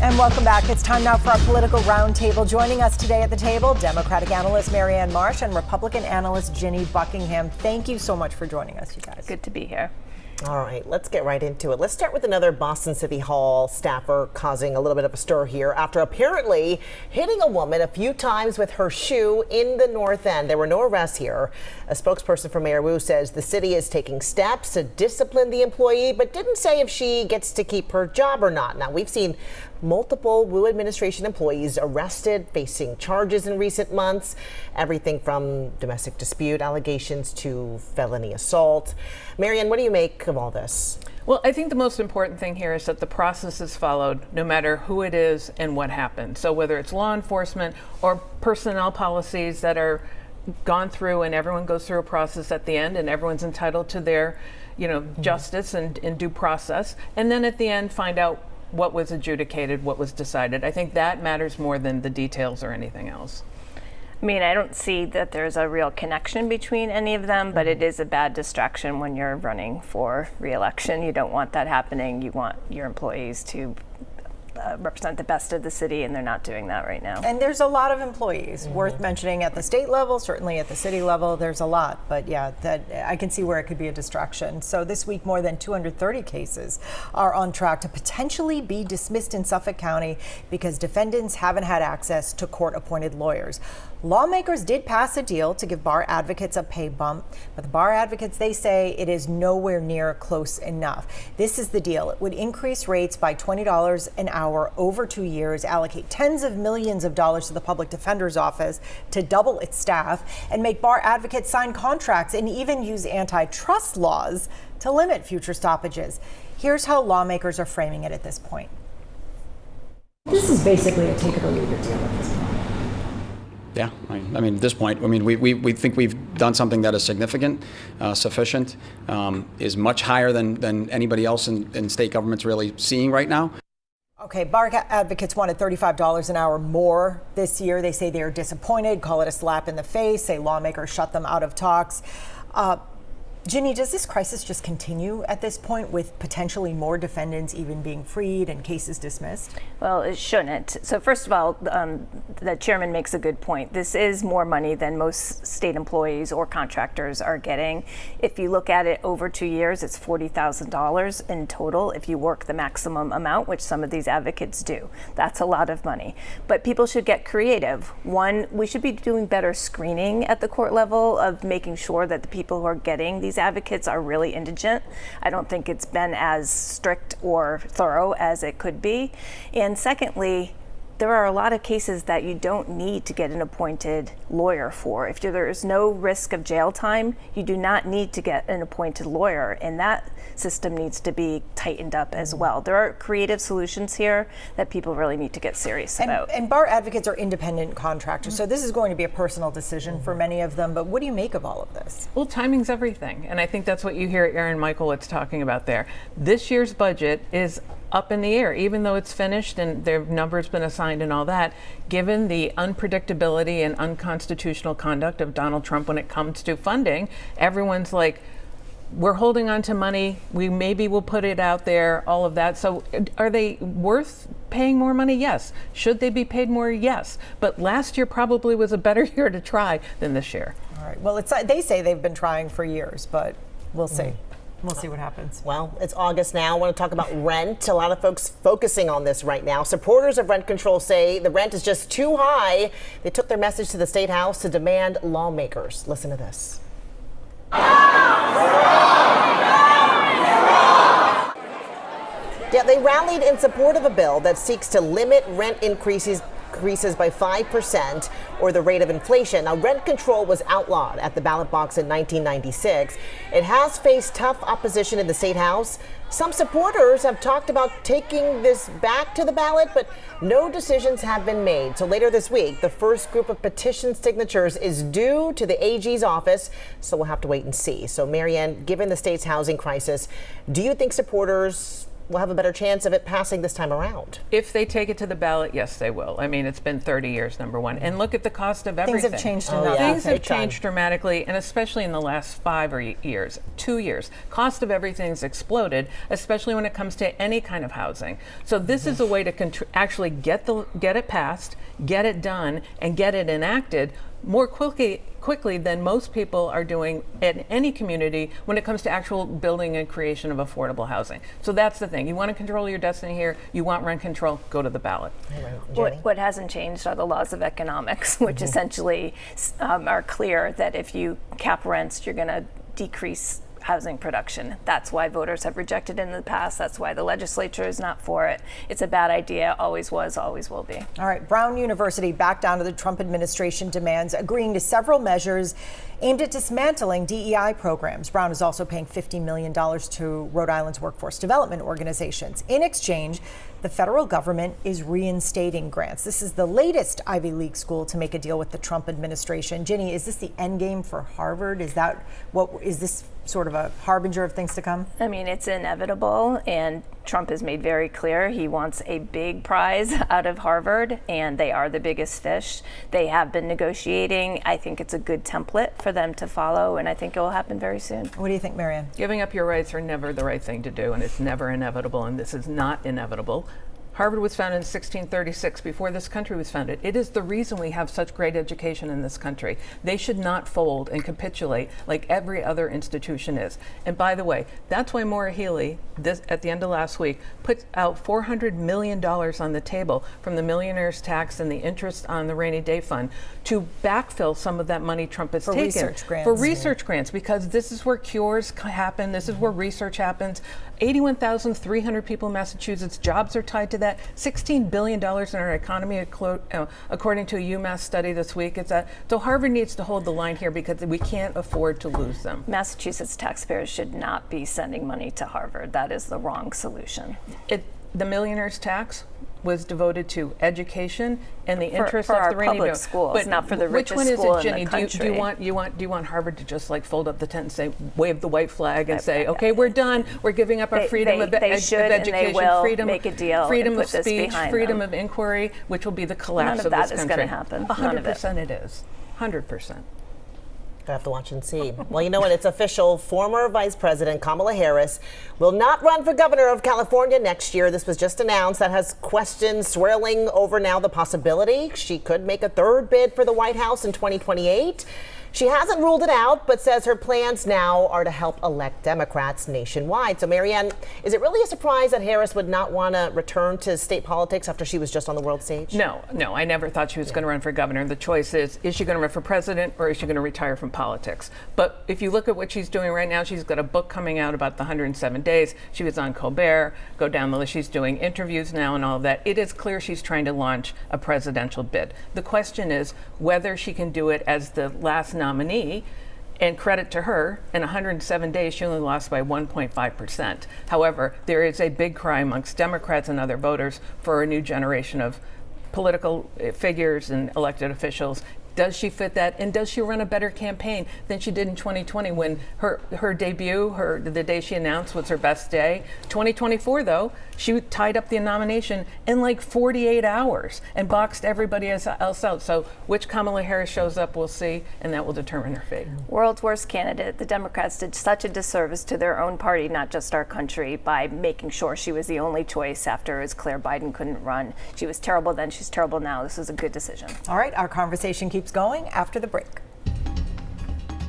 And welcome back. It's time now for our political roundtable. Joining us today at the table, Democratic analyst Marianne Marsh and Republican analyst Ginny Buckingham. Thank you so much for joining us, you guys. Good to be here. All right, let's get right into it. Let's start with another Boston City Hall staffer causing a little bit of a stir here after apparently hitting a woman a few times with her shoe in the North End. There were no arrests here. A spokesperson for Mayor Wu says the city is taking steps to discipline the employee, but didn't say if she gets to keep her job or not. Now, we've seen multiple Wu administration employees arrested, facing charges in recent months, everything from domestic dispute allegations to felony assault. Marianne, what do you make of all this? Well, I think the most important thing here is that the process is followed no matter who it is and what happened. So whether it's law enforcement or personnel policies that are gone through and everyone goes through a process at the end and everyone's entitled to their, justice and due process. And then at the end, find out what was adjudicated, what was decided. I think that matters more than the details or anything else. I mean, I don't see that there's a real connection between any of them, but it is a bad distraction when you're running for re-election. You don't want that happening. You want your employees to represent the best of the city, and they're not doing that right now. And there's a lot of employees worth mentioning at the state level, certainly at the city level. There's a lot, but yeah, that I can see where it could be a distraction. So this week, more than 230 cases are on track to potentially be dismissed in Suffolk County because defendants haven't had access to court-appointed lawyers. Lawmakers did pass a deal to give bar advocates a pay bump, but the bar advocates, they say it is nowhere near close enough. This is the deal. It would increase rates by $20 an hour over 2 years, allocate tens of millions of dollars to the public defender's office to double its staff, and make bar advocates sign contracts and even use antitrust laws to limit future stoppages. Here's how lawmakers are framing it at this point. This is basically a take it or leave it deal at this point. Yeah, I mean, at this point, we think we've done something that is significant, sufficient, is much higher than anybody else in state government's really seeing right now. Okay, bar advocates wanted $35 an hour more this year. They say they are disappointed, call it a slap in the face, say lawmakers shut them out of talks. Ginny, does this crisis just continue at this point with potentially more defendants even being freed and cases dismissed? Well, it shouldn't. So first of all, the chairman makes a good point. This is more money than most state employees or contractors are getting. If you look at it over 2 years, it's $40,000 in total if you work the maximum amount, which some of these advocates do. That's a lot of money. But people should get creative. One, we should be doing better screening at the court level of making sure that the people who are getting these advocates are really indigent. I don't think it's been as strict or thorough as it could be. And secondly, there are a lot of cases that you don't need to get an appointed lawyer for. If there is no risk of jail time, you do not need to get an appointed lawyer, and that system needs to be tightened up as well. There are creative solutions here that people really need to get serious about. And bar advocates are independent contractors, so this is going to be a personal decision for many of them, but what do you make of all of this? Well, timing's everything, and I think that's what you hear Aaron Michaelitz talking about there. This year's budget is up in the air, even though it's finished and their number's been assigned and all that, given the unpredictability and unconstitutional conduct of Donald Trump when it comes to funding. Everyone's like, we're holding on to money, maybe we'll put it out there, all of that. So are they worth paying more money? Yes. Should they be paid more? Yes. But last year probably was a better year to try than this year. All right. Well, they say they've been trying for years, but we'll see. We'll see what happens. Well, it's August now. I want to talk about rent. A lot of folks focusing on this right now. Supporters of rent control say the rent is just too high. They took their message to the State House to demand lawmakers. Listen to this. Yeah, they rallied in support of a bill that seeks to limit rent increases by 5% or the rate of inflation. Now, rent control was outlawed at the ballot box in 1996. It has faced tough opposition in the State House. Some supporters have talked about taking this back to the ballot, but no decisions have been made. So later this week, the first group of petition signatures is due to the AG's office, so we'll have to wait and see. So, Marianne, given the state's housing crisis, do you think supporters will have a better chance of it passing this time around. If they take it to the ballot, yes, they will. I mean, it's been 30 years, number one. And look at the cost of everything. Things have changed enough. Things have Big time. changed dramatically, and especially in the last 2 years. Cost of everything's exploded, especially when it comes to any kind of housing. So this is a way to actually get it passed, get it done, and get it enacted more quickly than most people are doing in any community when it comes to actual building and creation of affordable housing. So that's the thing. You want to control your destiny here, you want rent control, go to the ballot. What hasn't changed are the laws of economics, which essentially are clear that if you cap rents, you're going to decrease housing production. That's why voters have rejected it in the past. That's why the legislature is not for it. It's a bad idea, always was, always will be. All right, Brown University backed down to the Trump administration demands, agreeing to several measures aimed at dismantling DEI programs. Brown is also paying $50 million to Rhode Island's workforce development organizations. In exchange, the federal government is reinstating grants. This is the latest Ivy League school to make a deal with the Trump administration. Ginny, is this the end game for Harvard? Is this sort of a harbinger of things to come? I mean, it's inevitable, and Trump has made very clear he wants a big prize out of Harvard, and they are the biggest fish. They have been negotiating. I think it's a good template for them to follow, and I think it will happen very soon. What do you think, Marianne? Giving up your rights are never the right thing to do, and it's never inevitable, and this is not inevitable. Harvard was founded in 1636, before this country was founded. It is the reason we have such great education in this country. They should not fold and capitulate like every other institution is. And by the way, that's why Maura Healey, at the end of last week, put out $400 million on the table from the millionaire's tax and the interest on the rainy day fund to backfill some of that money Trump has taken. Research grants. For research grants, because this is where cures happen, this is where research happens. 81,300 people in Massachusetts, jobs are tied to that. $16 billion in our economy, according to a UMass study this week. So Harvard needs to hold the line here because we can't afford to lose them. Massachusetts taxpayers should not be sending money to Harvard. That is the wrong solution. The millionaire's tax was devoted to education and the interest for of our the rainy public day. schools, But not for the which richest one is school it, in Ginny? the country. Do you want Harvard to just like fold up the tent and say, wave the white flag and say, okay, we're done. We're giving up our freedom of education, and they will freedom, make a deal freedom and of put this speech, behind freedom them. of inquiry, which will be the collapse None of this that is country. gonna happen. None of it. 100% it is. 100%. I have to watch and see. Well, you know what? It's official. Former Vice President Kamala Harris will not run for governor of California next year. This was just announced. That has questions swirling over now the possibility she could make a third bid for the White House in 2028. She hasn't ruled it out, but says her plans now are to help elect Democrats nationwide. So, Marianne, is it really a surprise that Harris would not want to return to state politics after she was just on the world stage? No, I never thought she was going to run for governor. The choice is she going to run for president or is she going to retire from politics? But if you look at what she's doing right now, she's got a book coming out about the 107 days. She was on Colbert, go down the list. She's doing interviews now and all of that. It is clear she's trying to launch a presidential bid. The question is whether she can do it as the last nominee, and credit to her, in 107 days, she only lost by 1.5%. However, there is a big cry amongst Democrats and other voters for a new generation of political figures and elected officials. Does she fit that? And does she run a better campaign than she did in 2020 when her debut, the day she announced, was her best day? 2024, though, she tied up the nomination in like 48 hours and boxed everybody else out. So which Kamala Harris shows up, we'll see, and that will determine her fate. World's worst candidate. The Democrats did such a disservice to their own party, not just our country, by making sure she was the only choice after it was clear Biden couldn't run. She was terrible then, she's terrible now. This was a good decision. All right, our conversation keeps going after the break.